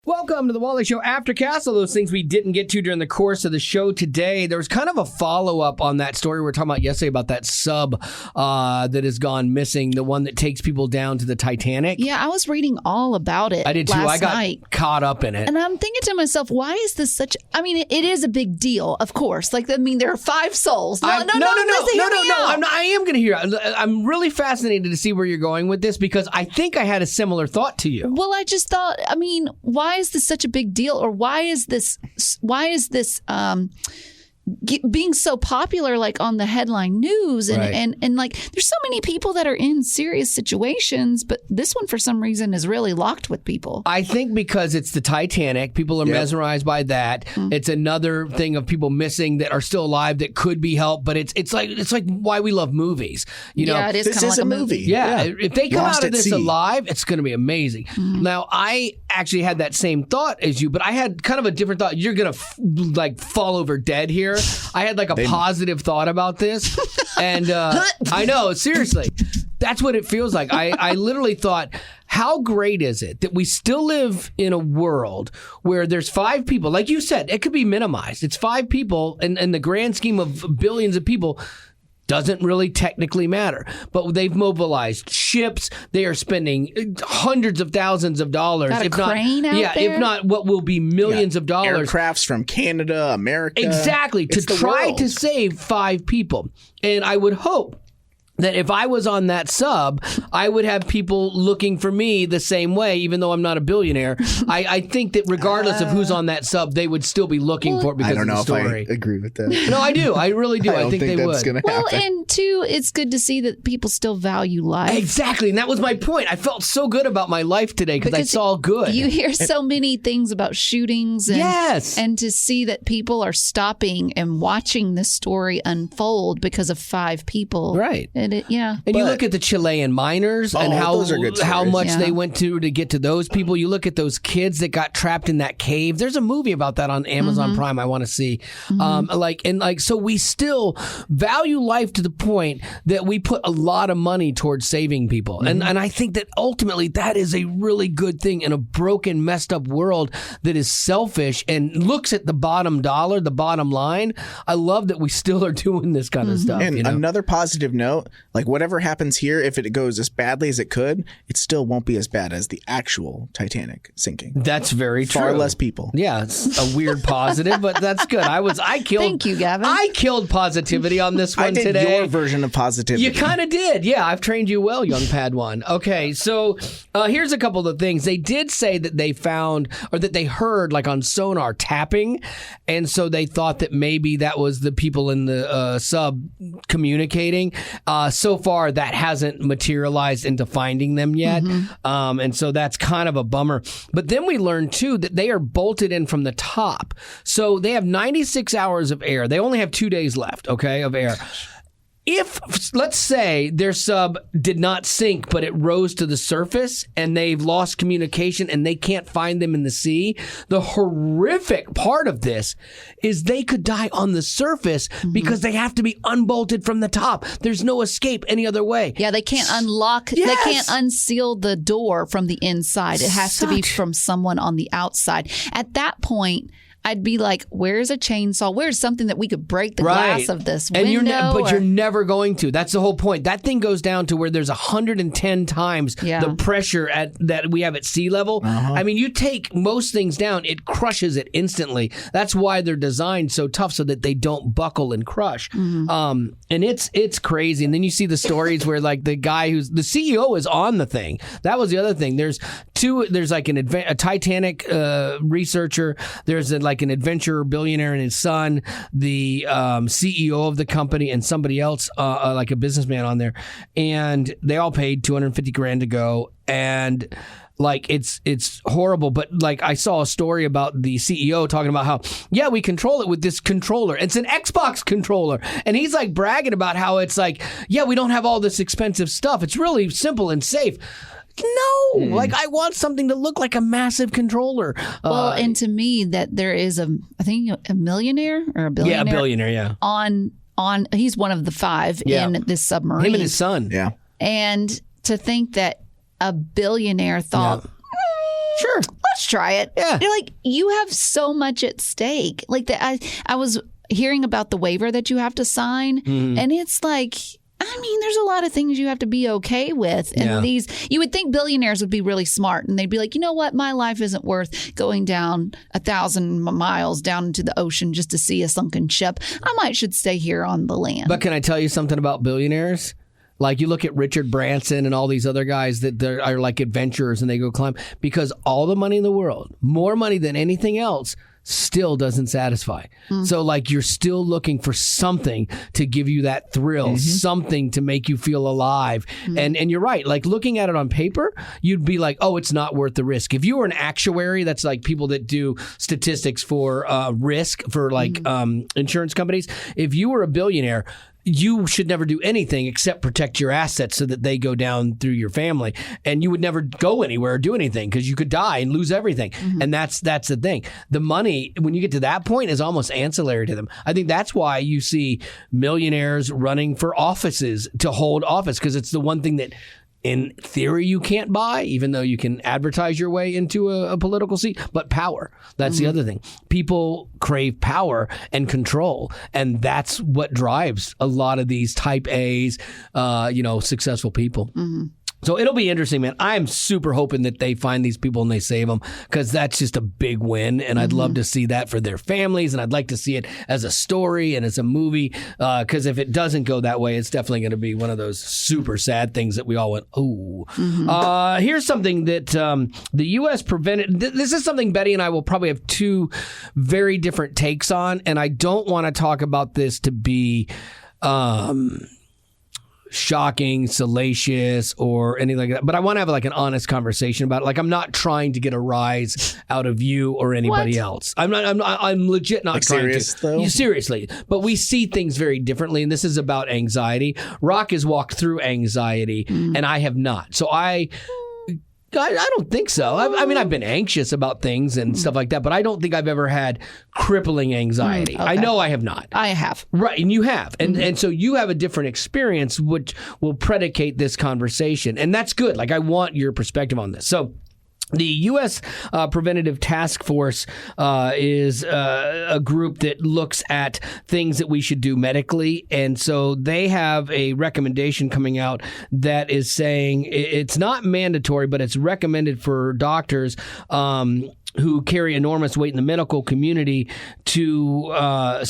Welcome to the Wally Show Aftercast. All those things we didn't get to during the course of the show today. There was kind of a follow-up on that story we were talking about yesterday about that sub that has gone missing, the one that takes people down to the Titanic. Yeah, I was reading all about it. I did too. I got caught up in it. And I'm thinking to myself, why is this such... I mean, it is a big deal, of course. Like, I mean, there are 5 souls. No. I am going to hear it. I'm really fascinated to see where you're going with this because I think I had a similar thought to you. Well, I just thought, I mean, why is this such a big deal, or why is this being so popular, like on the headline news, and like there's so many people that are in serious situations, but this one for some reason is really locked with people. I think because it's the Titanic, people are mesmerized by that. It's another thing of people missing that are still alive that could be helped, but it's like why we love movies. You know, it is this kind is of like a movie. Yeah, if they come Lost out of at this sea. alive, it's going to be amazing. Now, I actually had that same thought as you, but I had kind of a different thought. You're going to fall over dead here. I had like a positive thought about this, and I know, seriously, that's what it feels like. I literally thought, how great is it that we still live in a world where there's 5 people, like you said, it could be minimized. It's 5 people, and in the grand scheme of billions of people, doesn't really technically matter. But they've mobilized ships. They are spending hundreds of thousands of dollars. Got a crane out there? If not what will be millions of dollars. Aircrafts from Canada, America. Exactly. It's to the try world. to save 5 people. And I would hope that if I was on that sub, I would have people looking for me the same way, even though I'm not a billionaire. I think that regardless of who's on that sub, they would still be looking for it because I don't know of the story. if I agree with that. No, I do. I really do. I think they that's would. Gonna Well, happen. and 2, it's good to see that people still value life. Exactly. And that was my point. I felt so good about my life today because I saw good. You hear so many things about shootings. And, Yes. And to see that people are stopping and watching this story unfold because of 5 people. Right. And And you look at the Chilean miners and those are good how stories. much Yeah. they went to get to those people. You look at those kids that got trapped in that cave. There's a movie about that on Amazon Prime I want to see. So we still value life to the point that we put a lot of money towards saving people. And I think that ultimately that is a really good thing in a broken, messed up world that is selfish and looks at the bottom dollar, the bottom line. I love that we still are doing this kind of stuff. And you know? another positive note, like whatever happens here, if it goes as badly as it could, it still won't be as bad as the actual Titanic sinking. That's very true. Far less people. Yeah, it's a weird positive, but that's good. I killed. Thank you, Gavin. I killed positivity on this one I did today. your version of positivity. You kind of did. Yeah, I've trained you well, young Padawan. Okay, so here's a couple of things. They did say that they found, or that they heard, like on sonar, tapping, and so they thought that maybe that was the people in the sub communicating. So far, that hasn't materialized into finding them yet, and so that's kind of a bummer. But then we learned, too, that they are bolted in from the top. So they have 96 hours of air. They only have 2 days left, okay, of air. If, let's say, their sub did not sink, but it rose to the surface and they've lost communication and they can't find them in the sea, the horrific part of this is they could die on the surface because they have to be unbolted from the top. There's no escape any other way. Yeah, they can't unlock, Yes. they can't unseal the door from the inside. It has to be from someone on the outside. At that point, I'd be like, where's a chainsaw? Where's something that we could break the glass of this window? And you're never going to. That's the whole point. That thing goes down to where there's 110 times the pressure that we have at sea level. I mean, you take most things down, it crushes it instantly. That's why they're designed so tough, so that they don't buckle and crush. And it's crazy. And then you see the stories where like the guy who's the CEO is on the thing. That was the other thing. There's like a Titanic researcher. There's like an adventurer billionaire and his son, the CEO of the company, and somebody else, like a businessman on there. And they all paid $250,000 to go. And like, it's horrible. But like, I saw a story about the CEO talking about how, yeah, we control it with this controller. It's an Xbox controller. And he's like bragging about how it's like, yeah, we don't have all this expensive stuff. It's really simple and safe. No, like I want something to look like a massive controller. Well, and to me, that there is I think a millionaire or a billionaire. Yeah, a billionaire, yeah. On he's one of the 5 in this submarine. Him and his son. Yeah. And to think that a billionaire thought, Sure. Let's try it. Yeah. You're like, you have so much at stake. Like I was hearing about the waiver that you have to sign, and it's like, I mean, there's a lot of things you have to be okay with. And you would think billionaires would be really smart, and they'd be like, you know what? My life isn't worth going down 1,000 miles down into the ocean just to see a sunken ship. I should stay here on the land. But can I tell you something about billionaires? Like, you look at Richard Branson and all these other guys that are like adventurers, and they go climb, because all the money in the world, more money than anything else, still doesn't satisfy. So like, you're still looking for something to give you that thrill, something to make you feel alive. And you're right. Like, looking at it on paper, you'd be like, oh, it's not worth the risk. If you were an actuary, that's like people that do statistics for risk for like insurance companies. If you were a billionaire, you should never do anything except protect your assets so that they go down through your family. And you would never go anywhere or do anything because you could die and lose everything. And that's the thing. The money, when you get to that point, is almost ancillary to them. I think that's why you see millionaires running for offices to hold office, because it's the one thing that, in theory, you can't buy, even though you can advertise your way into a political seat. But power, that's the other thing. People crave power and control, and that's what drives a lot of these type A's, successful people. So it'll be interesting, man. I'm super hoping that they find these people and they save them, because that's just a big win. And I'd love to see that for their families. And I'd like to see it as a story and as a movie, because if it doesn't go that way, it's definitely going to be one of those super sad things that we all went, ooh. Here's something that the U.S. prevented. This is something Betty and I will probably have two very different takes on. And I don't want to talk about this to be shocking, salacious, or anything like that. But I want to have like an honest conversation about it. Like, I'm not trying to get a rise out of you or anybody else. I'm legit not trying serious, to. though? Seriously. But we see things very differently, and this is about anxiety. Rock has walked through anxiety, and I have not. So I don't think so. I mean, I've been anxious about things and stuff like that, but I don't think I've ever had crippling anxiety. Okay. I know I have not. I have. Right, and you have. And so you have a different experience, which will predicate this conversation. And that's good. Like, I want your perspective on this. So the U.S. Preventative Task Force is a group that looks at things that we should do medically. And so they have a recommendation coming out that is saying it's not mandatory, but it's recommended for doctors who carry enormous weight in the medical community to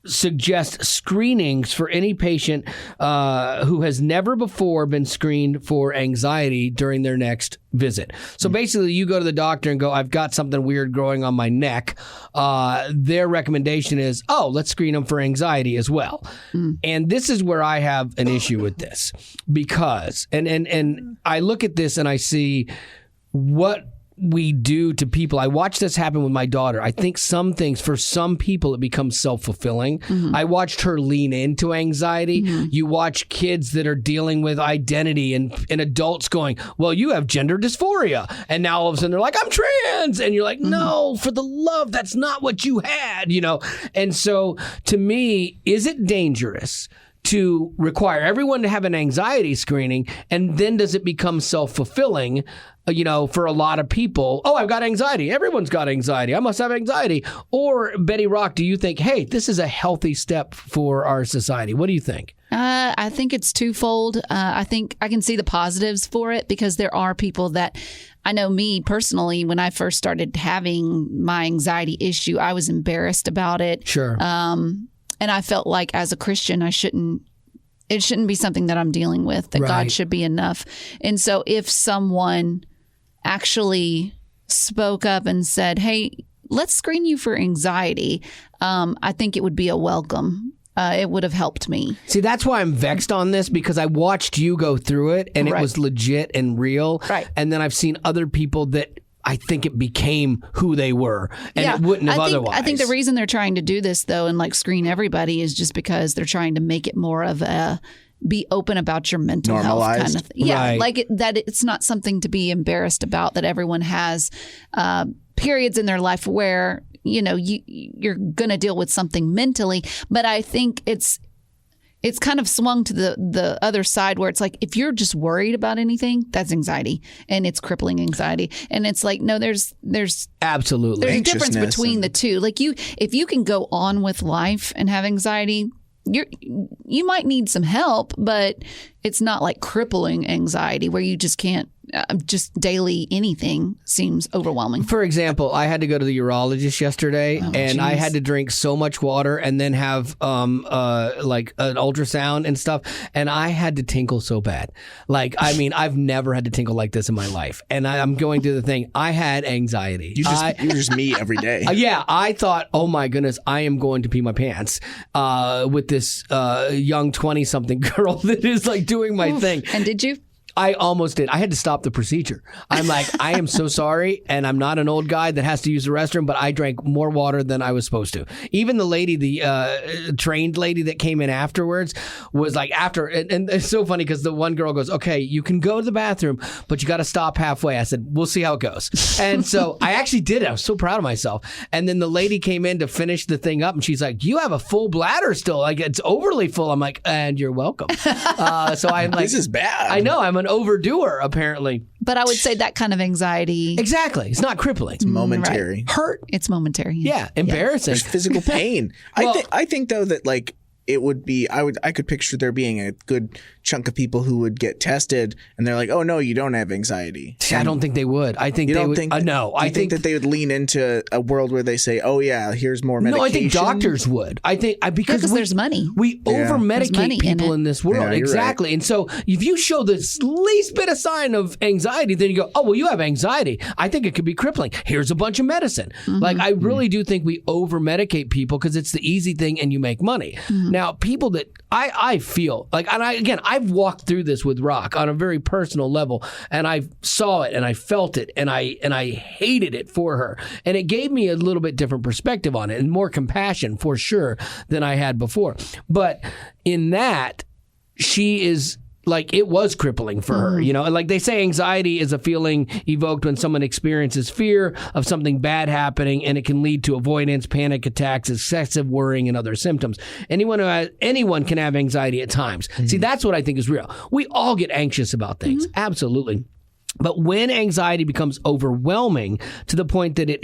suggest screenings for any patient who has never before been screened for anxiety during their next visit. So basically, you go to the doctor and go, I've got something weird growing on my neck. Their recommendation is, let's screen them for anxiety as well. And this is where I have an issue with this, because, and I look at this and I see what we do to people. I watch this happen with my daughter. I think some things, for some people, it becomes self-fulfilling. I watched her lean into anxiety. You watch kids that are dealing with identity and adults going, well, you have gender dysphoria. And now all of a sudden they're like, I'm trans. And you're like, no, for the love, that's not what you had, And so to me, is it dangerous to require everyone to have an anxiety screening, and then does it become self-fulfilling, for a lot of people? Oh, I've got anxiety. Everyone's got anxiety. I must have anxiety. Or, Betty Rock, do you think, hey, this is a healthy step for our society? What do you think? I think it's twofold. I think I can see the positives for it, because there are people that, I know me personally, when I first started having my anxiety issue, I was embarrassed about it. Sure. And I felt like, as a Christian, it shouldn't be something that I'm dealing with, that God should be enough. And so if someone actually spoke up and said, hey, let's screen you for anxiety, I think it would be a welcome. It would have helped me. See, that's why I'm vexed on this, because I watched you go through it and it was legit and real. Right. And then I've seen other people that I think it became who they were, and it wouldn't have otherwise. I think the reason they're trying to do this, though, and screen everybody, is just because they're trying to make it more of be open about your mental health kind of thing. Yeah, that it's not something to be embarrassed about, that everyone has periods in their life where, you're going to deal with something mentally. But I think it's kind of swung to the other side where it's like, if you're just worried about anything, that's anxiety, and it's crippling anxiety. And it's like, no, there's absolutely there's a difference between the two. Like if you can go on with life and have anxiety, you might need some help, but it's not like crippling anxiety where you just can't. Just daily anything seems overwhelming. For example, I had to go to the urologist yesterday, and I had to drink so much water and then have like an ultrasound and stuff, and I had to tinkle so bad. Like, I mean, I've never had to tinkle like this in my life, and I'm going through the thing. I had anxiety. You're just me every day. Yeah, I thought, oh my goodness, I am going to pee my pants with this young 20-something girl that is like doing my thing. And did you? I almost did. I had to stop the procedure. I'm like, I am so sorry, and I'm not an old guy that has to use the restroom, but I drank more water than I was supposed to. Even the lady, the trained lady that came in afterwards was like, and it's so funny because the one girl goes, okay, you can go to the bathroom, but you got to stop halfway. I said, we'll see how it goes. And so I actually did it. I was so proud of myself. And then the lady came in to finish the thing up, and she's like, you have a full bladder still. Like, it's overly full. I'm like, and you're welcome. So I'm like, this is bad. I know. I'm an overdoer, apparently. But I would say that kind of anxiety. Exactly. It's not crippling. It's momentary. Right. Hurt. It's momentary. Yeah. Embarrassing. There's physical pain. Well, I think though that like it would be, I could picture there being a good chunk of people who would get tested and they're like, oh no, you don't have anxiety. I don't think they would. I think they would. No, I think that they would lean into a world where they say, oh yeah, here's more medication. No, I think doctors would. I think because there's money. We over medicate people in this world. Yeah, exactly. Right. And so if you show the least bit of sign of anxiety, then you go, oh, well, you have anxiety. I think it could be crippling. Here's a bunch of medicine. Mm-hmm. Like, I really do think we over medicate people because it's the easy thing and you make money. Mm-hmm. Now, people that I feel like, and I've walked through this with Rock on a very personal level, and I saw it and I felt it and I hated it for her, and it gave me a little bit different perspective on it and more compassion for sure than I had before. But in that, she is like, it was crippling for her, you know, and like they say, anxiety is a feeling evoked when someone experiences fear of something bad happening, and it can lead to avoidance, panic attacks, excessive worrying, and other symptoms. Anyone can have anxiety at times. See, that's what I think is real. We all get anxious about things. Absolutely. But when anxiety becomes overwhelming to the point that it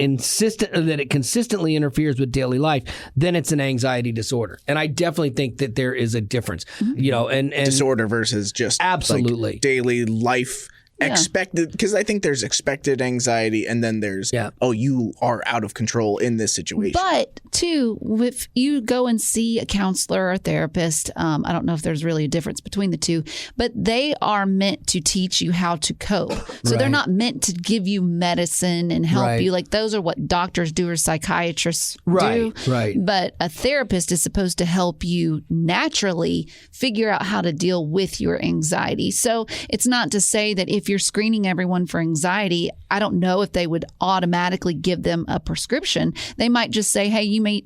consistently interferes with daily life, then it's an anxiety disorder. And I definitely think that there is a difference, you know, and disorder versus just absolutely like daily life. Expected, because I think there's expected anxiety, and then there's oh, you are out of control in this situation. But too, if you go and see a counselor or a therapist, I don't know if there's really a difference between the two, but they are meant to teach you how to cope. So they're not meant to give you medicine and help you. Like, those are what doctors do or psychiatrists do. Right. But a therapist is supposed to help you naturally figure out how to deal with your anxiety. So it's not to say that if you're screening everyone for anxiety, I don't know if they would automatically give them a prescription. They might just say, hey, you might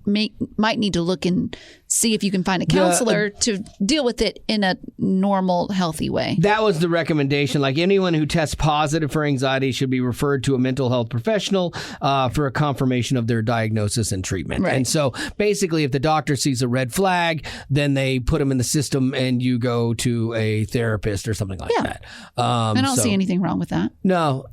need to look and see if you can find a counselor to deal with it in a normal, healthy way. That was the recommendation. Like, anyone who tests positive for anxiety should be referred to a mental health professional for a confirmation of their diagnosis and treatment. Right. And so basically, if the doctor sees a red flag, then they put them in the system and you go to a therapist or something like that. I don't see anything wrong with that. No.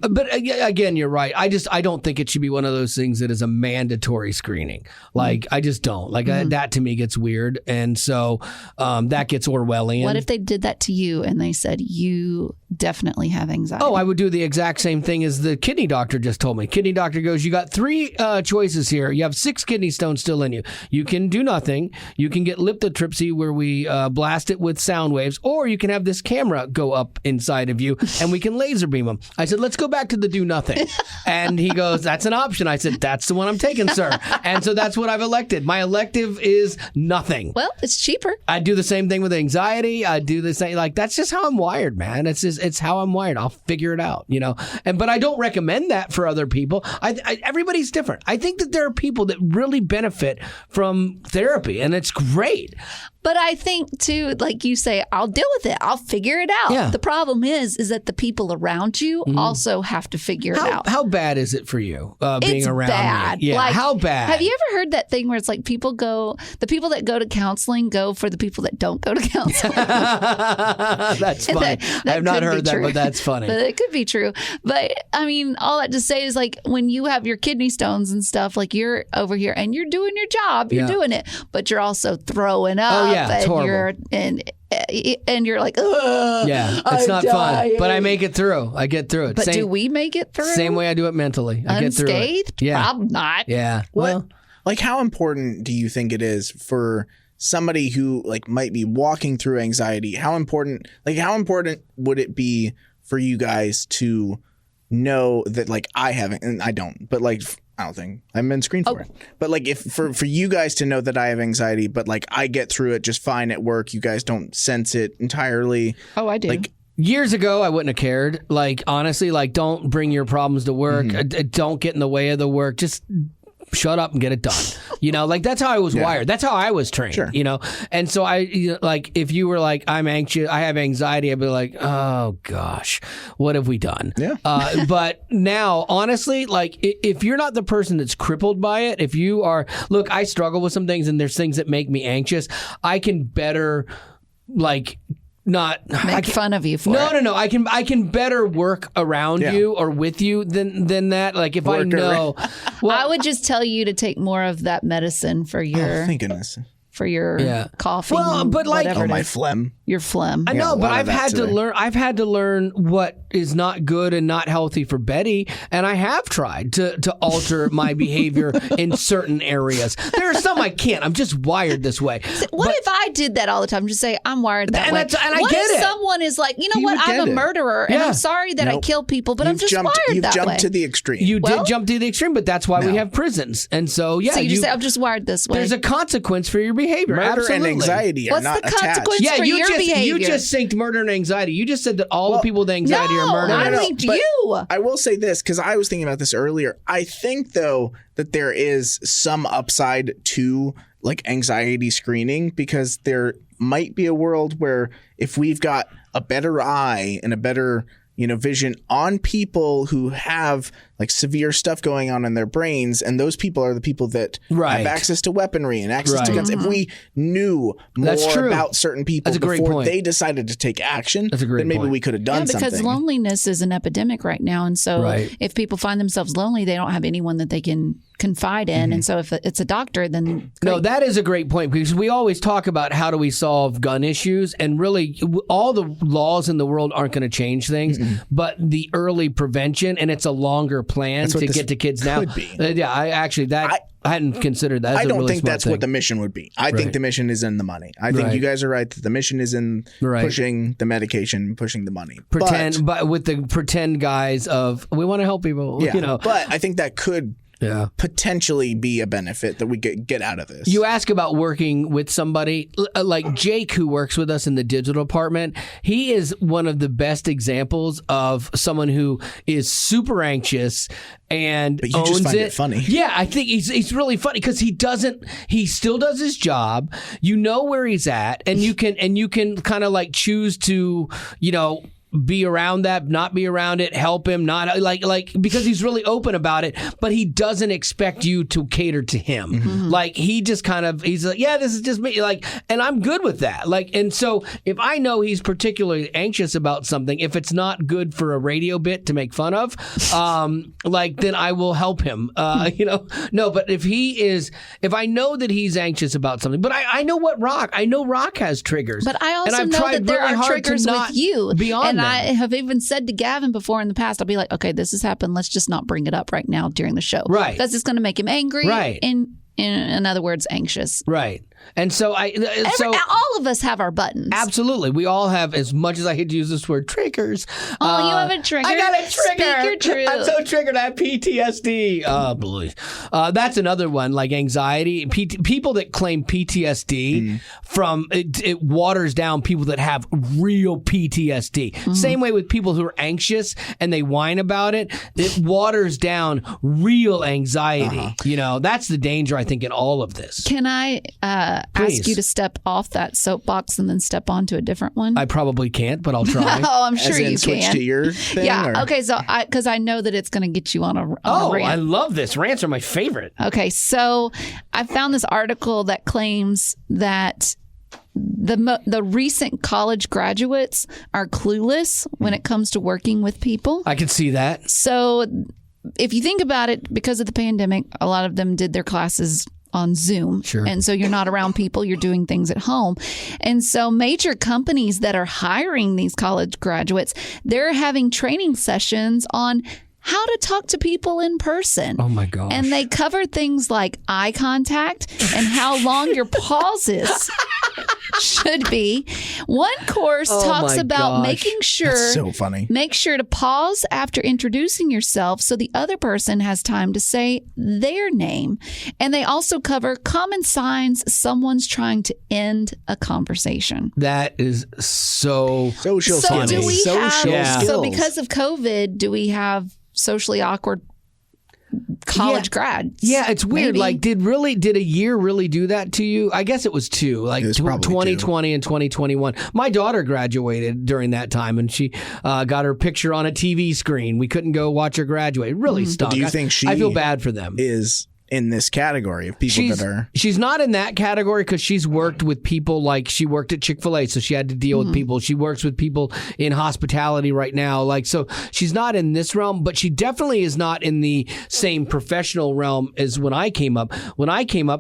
But again, you're right. I don't think it should be one of those things that is a mandatory screening. Like, I just don't. Like, that to me gets weird. And so that gets Orwellian. What if they did that to you and they said, you definitely have anxiety? Oh, I would do the exact same thing as the kidney doctor just told me. Kidney doctor goes, you got 3 choices here. You have 6 kidney stones still in you. You can do nothing. You can get lithotripsy, where we blast it with sound waves, or you can have this camera go up inside of you and we can laser beam them. I said, let's go back to the do nothing. And he goes, that's an option. I said, that's the one I'm taking, sir. And so that's what I've elected. My elective is nothing. Well, it's cheaper. I do the same thing with anxiety. I do the same, like, that's just how I'm wired, man. It's how I'm wired. I'll figure it out, you know. But I don't recommend that for other people. Everybody's different. I think that there are people that really benefit from therapy, and it's great. But I think too, like you say, I'll deal with it. I'll figure it out. Yeah. The problem is that the people around you also have to figure it out. How bad is it for you being it's around bad. me? Yeah, like, how bad? Have you ever heard that thing where it's like the people that go to counseling go for the people that don't go to counseling? That's funny. That I have not could be heard that, true. but that's funny. But it could be true. But I mean, all that to say is like when you have your kidney stones and stuff, like you're over here and you're doing your job, you're doing it, but you're also throwing up. Oh yeah, it's and horrible. And you're like, ugh, yeah, it's not fun, but I make it through. I get through it. But do we make it through? Same way I do it mentally. I get through it. Unscathed? Yeah. Probably not. Yeah. Well, like how important do you think it is for somebody who like might be walking through anxiety? How important would it be for you guys to know that like I haven't, and I don't, but like I don't think I've been screened for it. But like if for you guys to know that I have anxiety, but like I get through it just fine at work, you guys don't sense it entirely. Oh, I do. Like years ago, I wouldn't have cared. Like honestly, like don't bring your problems to work. Don't get in the way of the work. Just shut up and get it done. You know, like that's how I was wired. That's how I was trained. Sure. You know, and so like if you were like I'm anxious, I have anxiety, I'd be like, oh gosh, what have we done? Yeah. But now, honestly, like if you're not the person that's crippled by it, if you are, look, I struggle with some things, and there's things that make me anxious. I can better like. Not make fun of you for it. No. I can better work around you or with you than that. Like if I know, I would just tell you to take more of that medicine for your. Thank goodness. For your coughing. Well, but like my phlegm. Your phlegm. I know, but I've had to learn what is not good and not healthy for Betty, and I have tried to alter my behavior in certain areas. There are some I can't. I'm just wired this way. What if I did that all the time? Just say I'm wired that way. And I what get if it. Someone is like, you know what? I'm a murderer, and I'm sorry that I kill people, but I'm just wired that way. You've jumped to the extreme. You did jump to the extreme, but that's why we have prisons. And so, So you just say I'm just wired this way. There's a consequence for your behavior. Murder Absolutely. and anxiety are What's not the consequence attached. for your behavior? You just synced murder and anxiety. You just said that all the people with anxiety are murderers. I linked you. I will say this, because I was thinking about this earlier. I think, though, that there is some upside to like anxiety screening, because there might be a world where if we've got a better eye and a better vision on people who have like severe stuff going on in their brains, and those people are the people that have access to weaponry and access to guns. If we knew more about certain people before they decided to take action, then maybe we could have done something. Because loneliness is an epidemic right now, and so if people find themselves lonely, they don't have anyone that they can confide in, and so if it's a doctor, then No, that is a great point, because we always talk about how do we solve gun issues, and really all the laws in the world aren't going to change things, but the early prevention, and it's a longer plan to get to kids now. I hadn't considered that. I don't think that's what the mission would be. I think the mission is in the money. I think you guys are right that the mission is in pushing the medication, pushing the money. But with the pretend guise of we want to help people. But I think that could potentially be a benefit that we get out of this. You ask about working with somebody like Jake, who works with us in the digital department. He is one of the best examples of someone who is super anxious and but you owns just find it funny. Yeah, I think he's really funny because he still does his job. You know where he's at, and you can kind of like choose to, be around that, not be around it, help him, not like because he's really open about it, but he doesn't expect you to cater to him. Mm-hmm. Like he just he's like, yeah, this is just me. Like, and I'm good with that. Like, and so if I know he's particularly anxious about something, if it's not good for a radio bit to make fun of, then I will help him. No, but if I know that he's anxious about something, but I know Rock has triggers. But I also know that there are triggers with you beyond. And I have even said to Gavin before in the past, I'll be like, okay, this has happened. Let's just not bring it up right now during the show. Right. Because it's going to make him angry. Right. In other words, anxious. Right. And so all of us have our buttons. Absolutely. We all have, as much as I hate to use this word, triggers. Oh, you have a trigger? I got a trigger. Speak your truth. I'm so triggered. I have PTSD. Oh, boy. That's another one, like anxiety. People that claim PTSD from it waters down people that have real PTSD. Mm-hmm. Same way with people who are anxious and they whine about it. It waters down real anxiety. That's the danger, I think, in all of this. Can I ask you to step off that soapbox and then step onto a different one? I probably can't, but I'll try. Oh, I'm sure you switch can. to your thing? Yeah. Or? Okay. So because I know that it's going to get you on a rant. I love this. Rants are my favorite. Okay. So I found this article that claims that the recent college graduates are clueless when it comes to working with people. I can see that. So if you think about it, because of the pandemic, a lot of them did their classes on Zoom. Sure. And so you're not around people, you're doing things at home. And so major companies that are hiring these college graduates, they're having training sessions on how to talk to people in person. Oh, my gosh. And they cover things like eye contact and how long your pauses should be. One course talks about making sure That's so funny. Make sure to pause after introducing yourself so the other person has time to say their name. And they also cover common signs someone's trying to end a conversation. That is so social So do we have, skills. so because of COVID, do we have socially awkward college grads? Yeah, it's weird. Maybe. Like, did a year really do that to you? I guess it was 2, like It was probably 2020 and 2021. My daughter graduated during that time, and she got her picture on a TV screen. We couldn't go watch her graduate. It really stunk. Do you think I feel bad for them. is in this category of people that are... She's not in that category because she's worked with people, like she worked at Chick-fil-A, so she had to deal with people. She works with people in hospitality right now. Like, so she's not in this realm, but she definitely is not in the same professional realm as when I came up.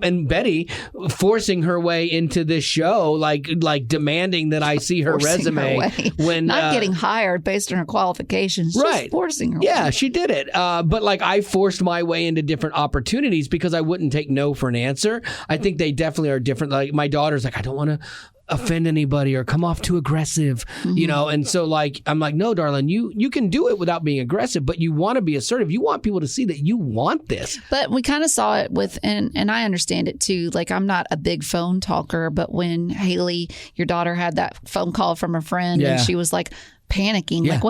And Betty forcing her way into this show, like demanding that I see her Forcing resume. her way. When Not getting hired based on her qualifications, Right. just forcing her Yeah, way. she did it. But like I forced my way into different opportunities because I wouldn't take no for an answer. I think they definitely are different. Like my daughter's like, I don't want to offend anybody or come off too aggressive, you know? And so like, I'm like, no, darling, you can do it without being aggressive, but you want to be assertive. You want people to see that you want this. But we kind of saw it with, and I understand it too. Like, I'm not a big phone talker, but when Haley, your daughter, had that phone call from her friend and she was like, panicking, like,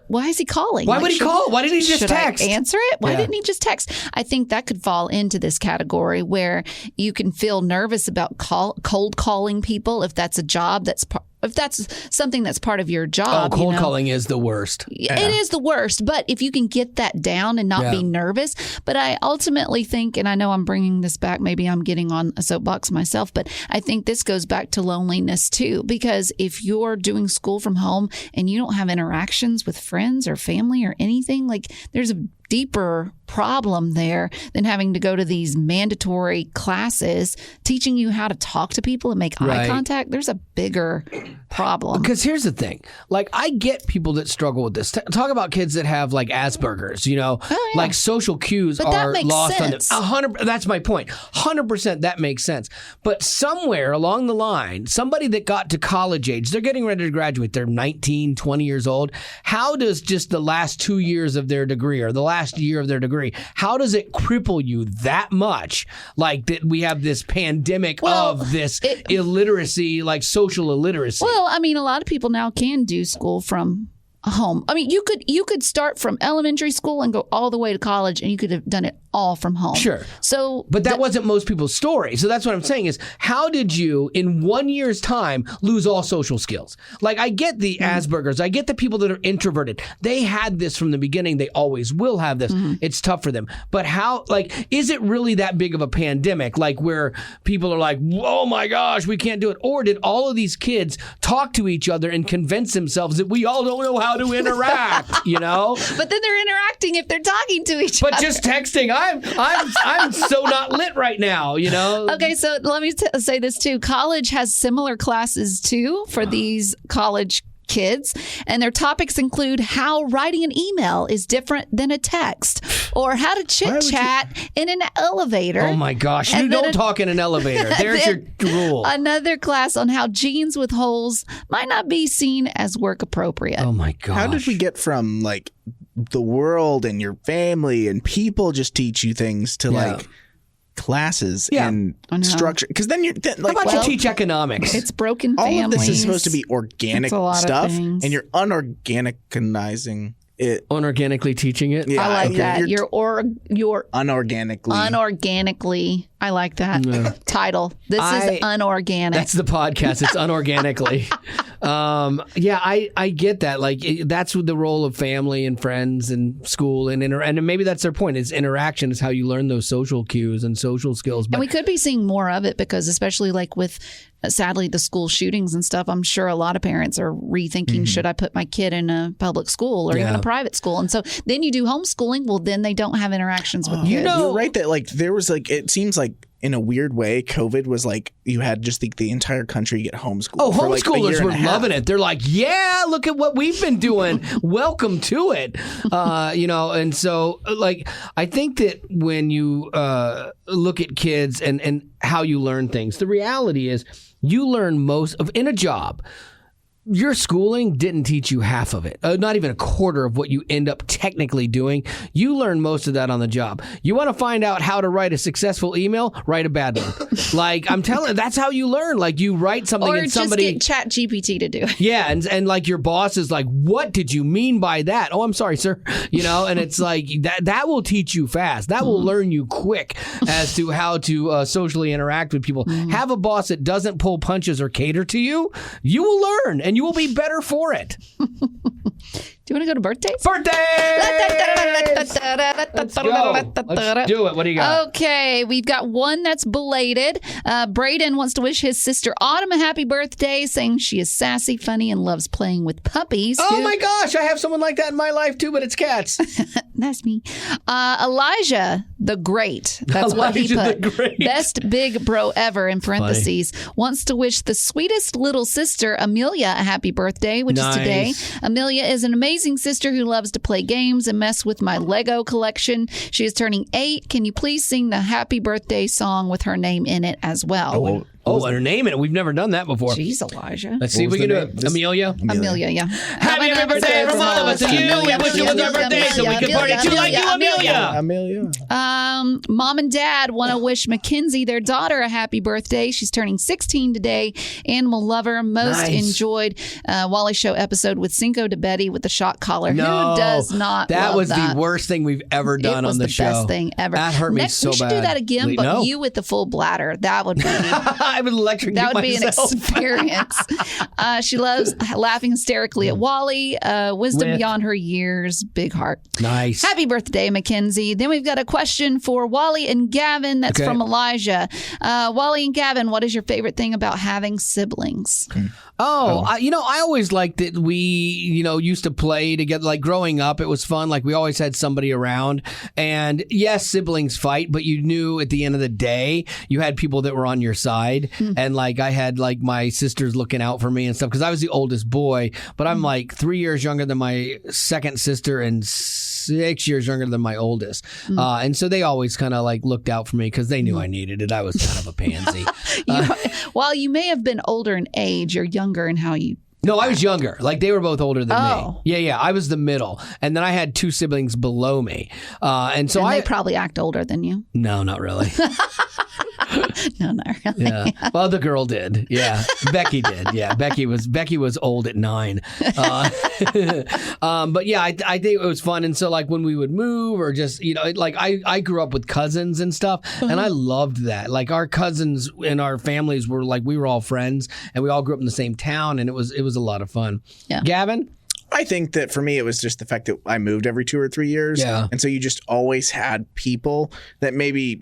why is he calling? Why would he call? Why didn't he just text? I answer it? Why didn't he just text? I think that could fall into this category where you can feel nervous about cold calling people if that's a job if that's something that's part of your job. Cold calling is the worst. It is the worst, but if you can get that down and not be nervous. But I ultimately think, and I know I'm bringing this back, maybe I'm getting on a soapbox myself, but I think this goes back to loneliness too, because if you're doing school from home and you don't have interactions with friends or family or anything, like there's a deeper problem there than having to go to these mandatory classes teaching you how to talk to people and make eye contact. There's a bigger problem. Because here's the thing. Like, I get people that struggle with this. Talk about kids that have, like, Asperger's, you know? Oh, yeah. Like, social cues But that are makes lost sense. on them. 100%. That's my point. 100% that makes sense. But somewhere along the line, somebody that got to college age, they're getting ready to graduate. They're 19, 20 years old. How does just the last 2 years of their degree or the last year of their degree, how does it cripple you that much? Like, that we have this pandemic of this illiteracy, like social illiteracy. Well, I mean, a lot of people now can do school from home. I mean, you could start from elementary school and go all the way to college, and you could have done it all from home. Sure. So, but that wasn't most people's story. So that's what I'm saying is, how did you, in 1 year's time, lose all social skills? Like, I get the Asperger's. I get the people that are introverted. They had this from the beginning. They always will have this. It's tough for them. But how, like, is it really that big of a pandemic? Like, where people are like, oh my gosh, we can't do it. Or did all of these kids talk to each other and convince themselves that we all don't know how to interact, you know? But then they're interacting if they're talking to each other. But just texting, I'm so not lit right now, you know? Okay, so let me say this too. College has similar classes too for these college kids, and their topics include how writing an email is different than a text, or how to chit chat in an elevator. Oh my gosh, you don't talk in an elevator. There's your rule. Another class on how jeans with holes might not be seen as work appropriate. Oh my gosh. How did we get from like the world and your family and people just teach you things to like classes and structure? Because then you're like, how about you teach economics? It's broken all families. of this is supposed to be organic It's a lot of stuff, things. and you're unorganicizing unorganically teaching it. Yeah, I like that. You're unorganically. I like that title. This is unorganic. That's the podcast. It's unorganically. I get that. Like that's the role of family and friends and school and maybe that's their point. Is interaction is how you learn those social cues and social skills. But, and we could be seeing more of it because, especially like with sadly the school shootings and stuff, I'm sure a lot of parents are rethinking: should I put my kid in a public school or even a private school? And so then you do homeschooling. Well, then they don't have interactions with kids. You're right that like there was like it seems like in a weird way, COVID was like you had just the entire country get homeschooled. Oh, homeschoolers were loving it. They're like, yeah, look at what we've been doing. Welcome to it. And so like I think that when you look at kids and how you learn things, the reality is you learn most of in a job. Your schooling didn't teach you half of it, not even a quarter of what you end up technically doing. You learn most of that on the job. You want to find out how to write a successful email? Write a bad one. Like I'm telling you, that's how you learn. Like you write something and somebody... Or just get Chat GPT to do it. Yeah, and like your boss is like, what did you mean by that? Oh, I'm sorry, sir. And it's like that will teach you fast. That will learn you quick as to how to socially interact with people. Have a boss that doesn't pull punches or cater to you. You will learn, and you will be better for it. Do you want to go to birthdays? Let's go. Let's do it. What do you got? Okay, we've got one that's belated. Braden wants to wish his sister Autumn a happy birthday, saying she is sassy, funny, and loves playing with puppies. Oh my gosh, I have someone like that in my life too, but it's cats. That's me. Elijah the Great. That's what he put. Best big bro ever in parentheses. Wants to wish the sweetest little sister Amelia a happy birthday, which is today. Amelia is an amazing sister who loves to play games and mess with my Lego collection. She is turning 8. Can you please sing the happy birthday song with her name in it as well? Oh, her name in it. We've never done that before. Jeez, Elijah. Let's see if we can do it. Amelia? Amelia, yeah. Happy birthday from all of us to you. We wish it was our birthday so we could party too like you, Amelia. Amelia. Mom and Dad want to wish Mackenzie, their daughter, a happy birthday. She's turning 16 today. Animal lover. Most enjoyed Wally Show episode with Cinco de Betty with the shock collar. No, who does not that love was that? The worst thing we've ever done on the show. It was the best thing ever. That hurt me so bad. We should do that again, but you with the full bladder. That would be... I would electrocute That would myself. be an experience. She loves laughing hysterically at Wally. Wisdom beyond her years. Big heart. Nice. Happy birthday, Mackenzie. Then we've got a question for Wally and Gavin. That's from Elijah. Wally and Gavin, what is your favorite thing about having siblings? I always liked that we, used to play together. Like growing up, it was fun. Like we always had somebody around. And yes, siblings fight, but you knew at the end of the day, you had people that were on your side. And like I had like my sisters looking out for me and stuff because I was the oldest boy, but I'm like 3 years younger than my second sister and 6 years younger than my oldest. And so they always kind of like looked out for me because they knew I needed it. I was kind of a pansy. While you may have been older in age, you're younger in how you... No, I was younger. Like they were both older than me. Yeah. I was the middle. And then I had 2 siblings below me. And they probably act older than you. No, not really. No, not really. Yeah. Well, the girl did. Yeah. Becky did. Yeah. Becky was old at 9. But yeah, I think it was fun. And so like when we would move or just, like I grew up with cousins and stuff and I loved that. Like our cousins and our families were like, we were all friends and we all grew up in the same town and it was a lot of fun. Yeah. Gavin? I think that for me, it was just the fact that I moved every 2 or 3 years. Yeah. And so you just always had people that maybe,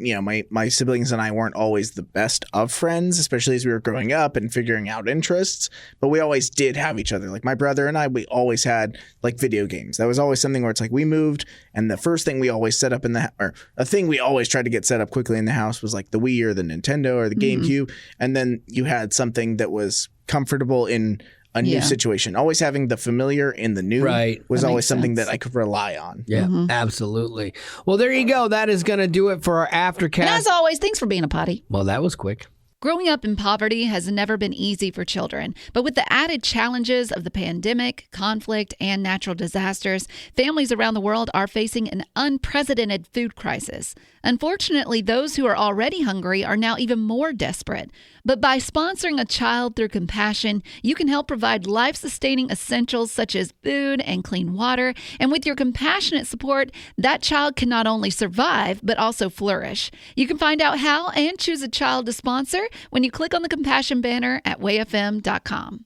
my siblings and I weren't always the best of friends, especially as we were growing up and figuring out interests. But we always did have each other. Like my brother and I, we always had like video games. That was always something where it's like we moved and the first thing we always set up a thing we always tried to get set up quickly in the house was like the Wii or the Nintendo or the GameCube. And then you had something that was comfortable in a new situation. Always having the familiar in the new was always something that I could rely on. Yeah, absolutely. Well, there you go. That is going to do it for our Aftercast. And as always, thanks for being a potty. Well, that was quick. Growing up in poverty has never been easy for children, but with the added challenges of the pandemic, conflict, and natural disasters, families around the world are facing an unprecedented food crisis. Unfortunately, those who are already hungry are now even more desperate. But by sponsoring a child through compassion, you can help provide life-sustaining essentials such as food and clean water. And with your compassionate support, that child can not only survive, but also flourish. You can find out how and choose a child to sponsor when you click on the compassion banner at wayfm.com.